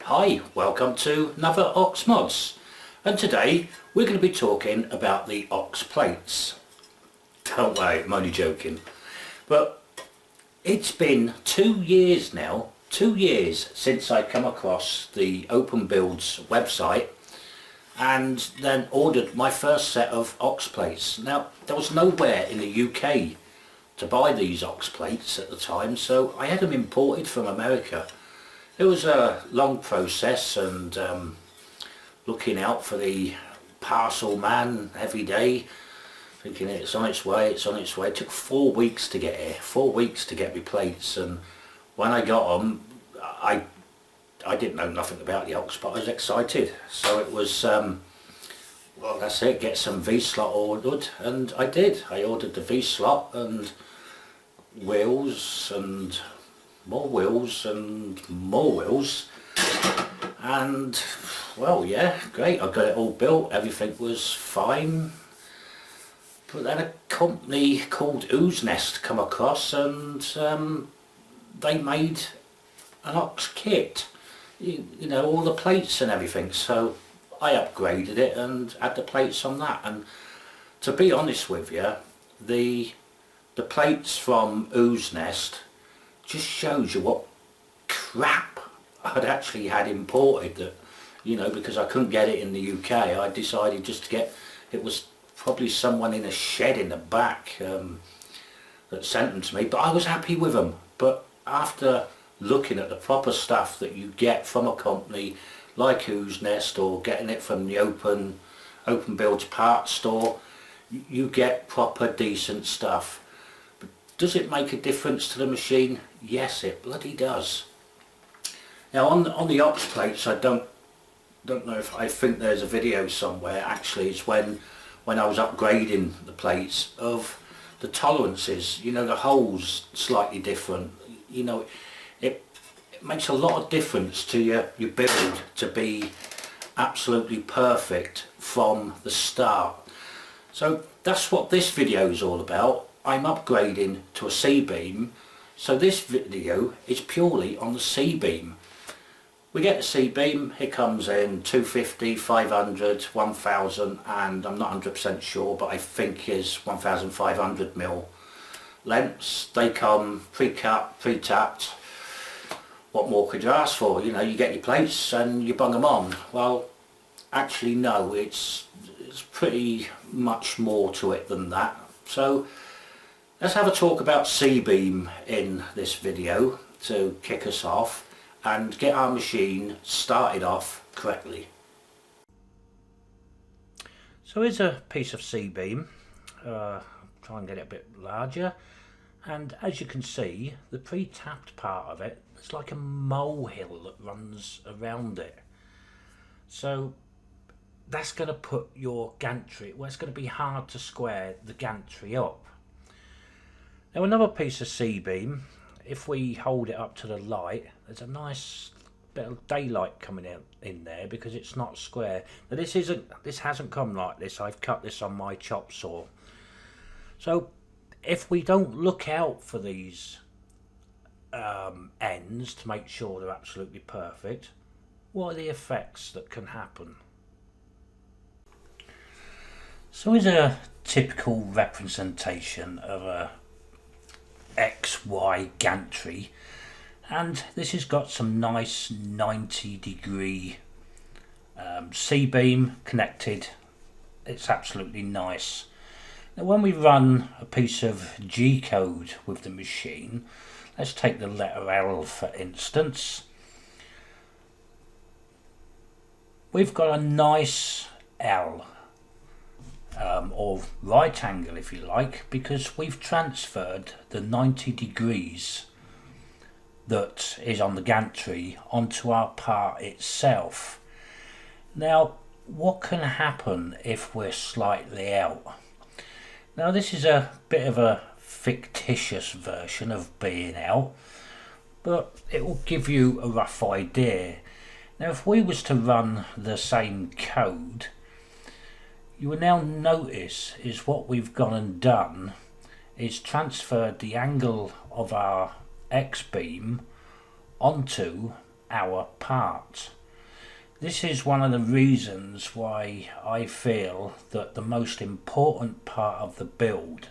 Hi, welcome to another Ox Mods, and today we're going to be talking about the Ox plates. Don't worry, I'm only joking. But it's been 2 years now, 2 years since I come across the Open Builds website and then ordered my first set of Ox plates. Now, there was nowhere in the UK to buy these Ox plates at the time, so I had them imported from America. It was a long process, and looking out for the parcel man every day, thinking it's on its way, it's on its way. It took 4 weeks to get here, 4 weeks to get me plates, and when I got them, I didn't know nothing about the Ox, but I was excited. So it was, well, that's it, get some V-slot ordered, and I did. I ordered the V-slot and wheels and more wheels and more wheels, and well, yeah, great, I got it all built, everything was fine. But then a company called Ooze Nest come across, and they made an Ox kit, you know, all the plates and everything, so I upgraded it and had the plates on that. And to be honest with you, the plates from Ooze Nest just shows you what crap I'd actually had imported, that, you know, because I couldn't get it in the UK, I decided just to get, it was probably someone in a shed in the back that sent them to me, but I was happy with them. But after looking at the proper stuff that you get from a company like Ooze Nest, or getting it from the Open Builds parts store, you get proper decent stuff. But does it make a difference to the machine? Yes, it bloody does. Now on the Ox plates, I don't know if, I think there's a video somewhere, actually it's when I was upgrading the plates, of the tolerances, you know, the holes slightly different, you know, it makes a lot of difference to your build to be absolutely perfect from the start. So that's what this video is all about. I'm upgrading to a C-beam, so this video is purely on the C-beam. We get the C-beam, it comes in 250, 500, 1000, and I'm not 100% sure, but I think is 1500mm lengths. They come pre-cut, pre-tapped. What more could you ask for? You know, you get your plates and you bung them on. Well, actually no, it's pretty much more to it than that. So let's have a talk about C-beam in this video to kick us off and get our machine started off correctly. So here's a piece of C-beam. Try and get it a bit larger, and as you can see, the pre-tapped part of it, it's like a molehill that runs around it. So that's going to put your gantry, well, it's going to be hard to square the gantry up. Now another piece of C-beam, if we hold it up to the light, there's a nice bit of daylight coming out in there because it's not square. Now this hasn't come like this, I've cut this on my chop saw. So if we don't look out for these ends to make sure they're absolutely perfect, what are the effects that can happen? So here's a typical representation of a XY gantry, and this has got some nice 90-degree C-beam connected. It's absolutely nice. Now when we run a piece of G-code with the machine, let's take the letter L for instance, we've got a nice L, or right angle if you like, because we've transferred the 90 degrees that is on the gantry onto our part itself. Now what can happen if we're slightly out? Now this is a bit of a fictitious version of being out, but it will give you a rough idea. Now if we was to run the same code, you will now notice is what we've gone and done is transferred the angle of our X-beam onto hour part. This is one of the reasons why I feel that the most important part of the build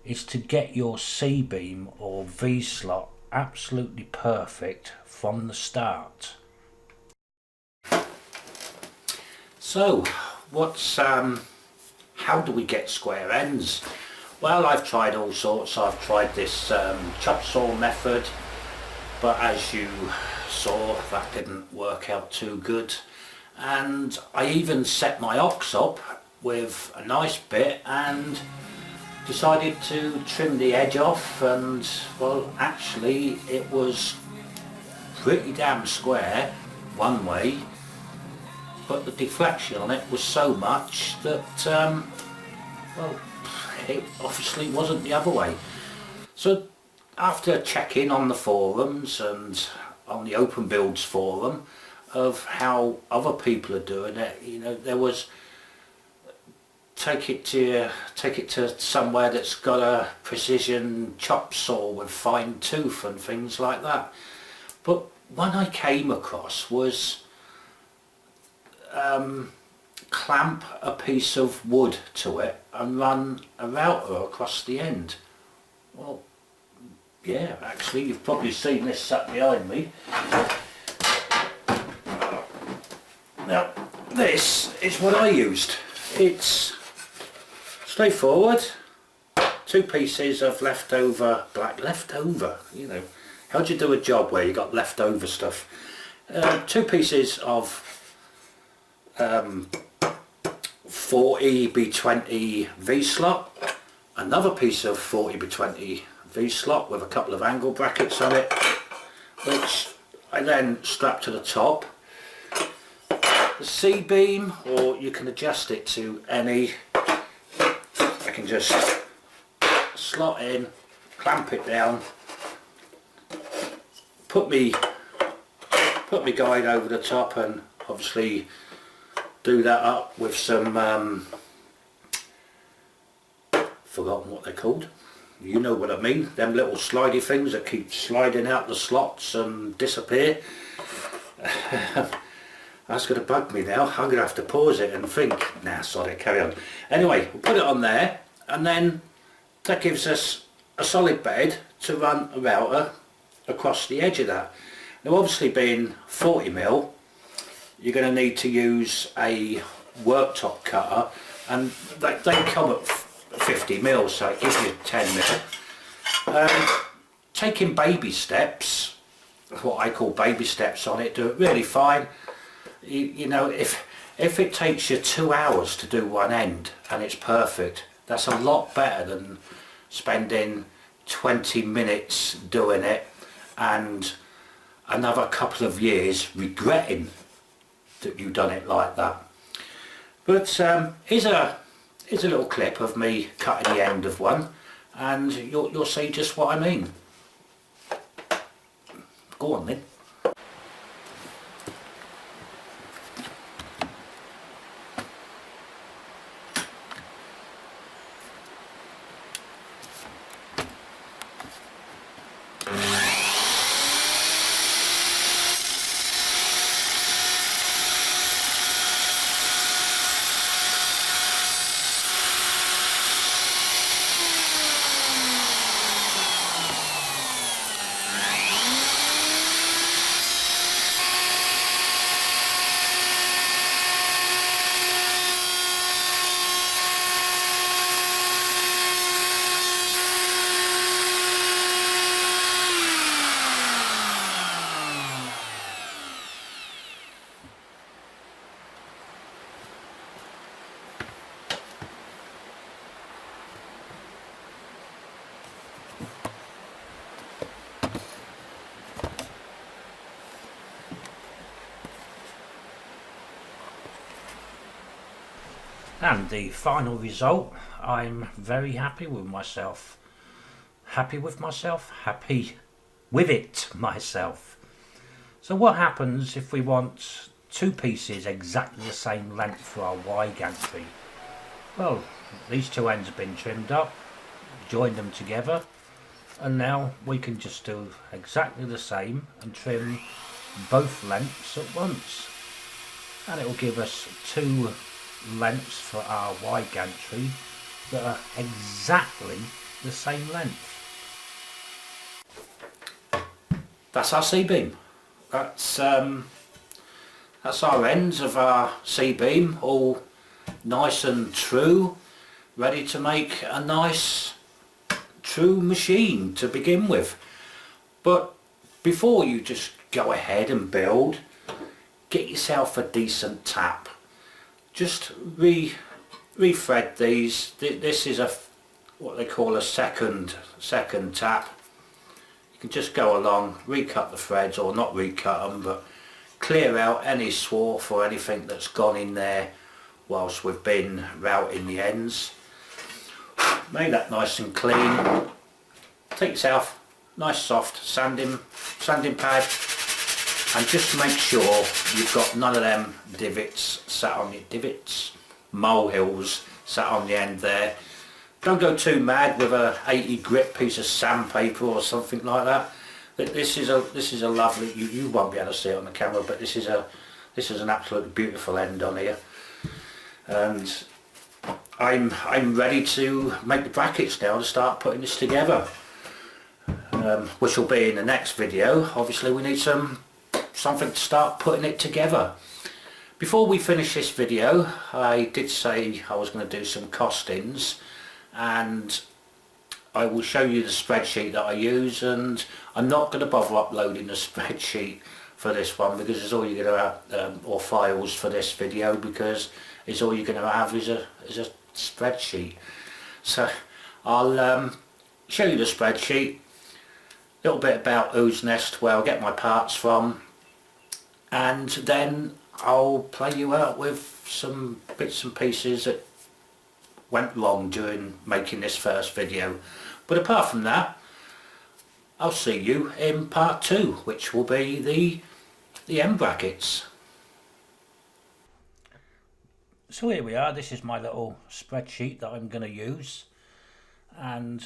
is to get your C-beam or V-slot absolutely perfect from the start. So how do we get square ends? Well, I've tried all sorts. I've tried this chop saw method, but as you saw, that didn't work out too good. And I even set my ox up with a nice bit and decided to trim the edge off, and well, actually it was pretty damn square one way, but the deflection on it was so much that well, it obviously wasn't the other way. So after checking on the forums and on the Open Builds forum of how other people are doing it, you know, there was take it to somewhere that's got a precision chop saw with fine tooth and things like that. But one I came across was clamp a piece of wood to it and run a router across the end. Well, yeah, actually you've probably seen this sat behind me. Now this is what I used. It's straightforward, 2 pieces of leftover you know, how do you do a job where you got leftover stuff? 2 pieces of 40x20 V-slot, another piece of 40x20 V-slot with a couple of angle brackets on it, which I then strap to the top. The C-beam, or you can adjust it to any, I can just slot in, clamp it down, put me guide over the top, and obviously do that up with some forgotten what they're called, you know what I mean, them little slidey things that keep sliding out the slots and disappear. That's going to bug me now. I'm going to have to pause it and think. Nah, sorry, carry on. Anyway, we'll put it on there, and then that gives us a solid bed to run a router across the edge of that. Now obviously being 40mm, you're going to need to use a worktop cutter, and they come at 50mm, so it gives you 10mm. Taking baby steps, what I call baby steps on it, do it really fine. You know, if it takes you 2 hours to do one end and it's perfect, that's a lot better than spending 20 minutes doing it and another couple of years regretting that you've done it like that. But here's a little clip of me cutting the end of one, and you'll see just what I mean. Go on then. And the final result, I'm very happy with myself. Happy with myself? Happy with it myself. So what happens if we want 2 pieces exactly the same length for our Y gantry? Well, these 2 ends have been trimmed up, joined them together, and now we can just do exactly the same and trim both lengths at once, and it will give us two lengths for our wide gantry that are exactly the same length. That's our C-beam. That's our ends of our C-beam, all nice and true, ready to make a nice true machine to begin with. But before you just go ahead and build, get yourself a decent tap. Just re-thread these. This is what they call a second tap. You can just go along, recut the threads, or not recut them, but clear out any swarf or anything that's gone in there whilst we've been routing the ends. Make that nice and clean. Take yourself nice soft sanding pad, and just make sure you've got none of them molehills sat on the end there. Don't go too mad with a 80 grit piece of sandpaper or something like that. This is a lovely, you won't be able to see it on the camera, but this is an absolutely beautiful end on here. And I'm ready to make the brackets now to start putting this together, which will be in the next video. Obviously we need something to start putting it together. Before we finish this video, I did say I was going to do some costings, and I will show you the spreadsheet that I use, and I'm not going to bother uploading the spreadsheet for this one, because it's all you're going to have, or files for this video, because it's all you're going to have is a spreadsheet. So I'll show you the spreadsheet, a little bit about whose nest, where I get my parts from, and then I'll play you out with some bits and pieces that went wrong during making this first video. But apart from that, I'll see you in part 2, which will be the end brackets. So here we are. This is my little spreadsheet that I'm going to use, and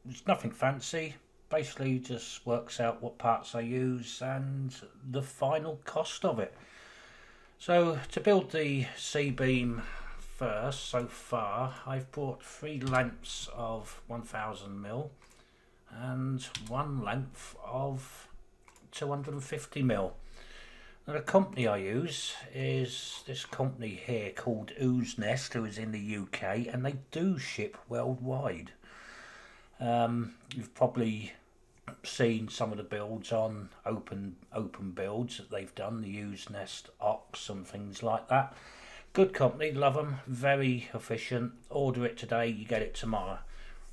it's nothing fancy. Basically just works out what parts I use and the final cost of it. So to build the C-beam first, so far I've bought 3 lengths of 1000mm and 1 length of 250mm. Now the company I use is this company here called Who's Nest, who is in the UK, and they do ship worldwide. You've probably seen some of the builds on open builds that they've done, the Who's Nest Ox and things like that. Good company, love them, very efficient. Order it today, you get it tomorrow.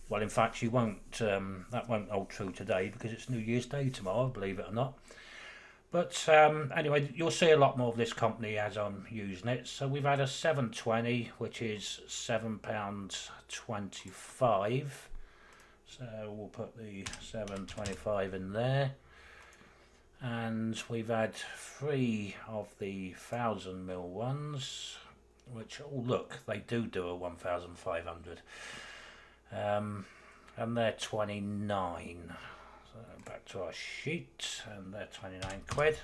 Well, in fact, you won't. That won't hold true today because it's New Year's Day tomorrow, believe it or not. But anyway, you'll see a lot more of this company as I'm using it. So we've had a 720, which is £7.25. So we'll put the 725 in there. And we've had 3 of the 1000mm ones, which, oh look, they do a 1500. And they're 29. So back to our sheet, and they're 29 quid.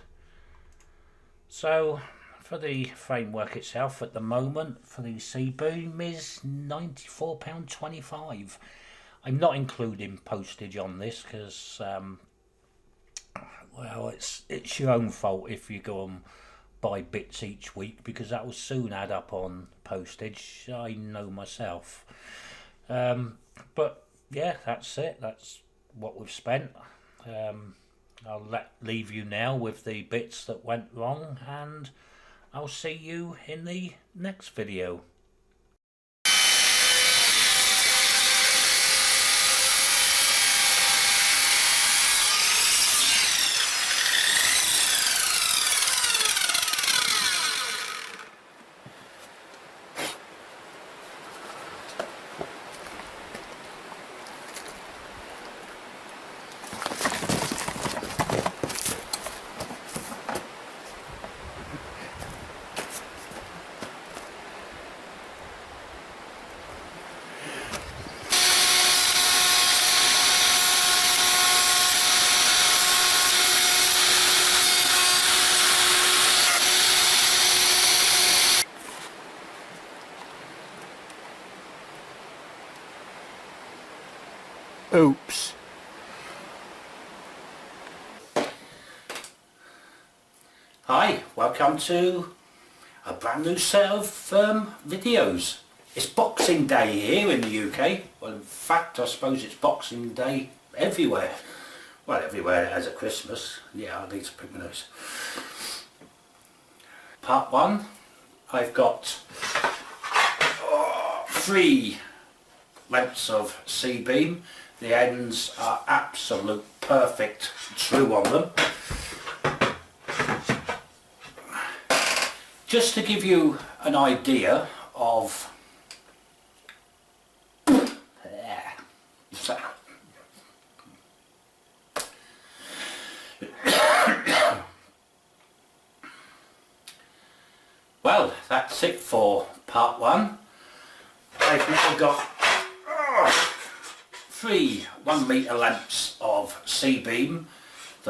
So for the framework itself at the moment for the C-beam is £94.25. I'm not including postage on this because well, it's your own fault if you go and buy bits each week, because that will soon add up on postage. I know myself. But yeah, that's it. That's what we've spent. I'll leave you now with the bits that went wrong, and I'll see you in the next video. Oops. Hi, welcome to a brand new set of videos. It's Boxing Day here in the UK. Well, in fact, I suppose it's Boxing Day everywhere. Well, everywhere as a Christmas. Yeah, I need to pick my nose. Part 1, I've got 3 lengths of C-beam. The ends are absolute perfect true on them. Just to give you an idea of well, that's it for part 1. I've now got 3 1 metre lengths of C-beam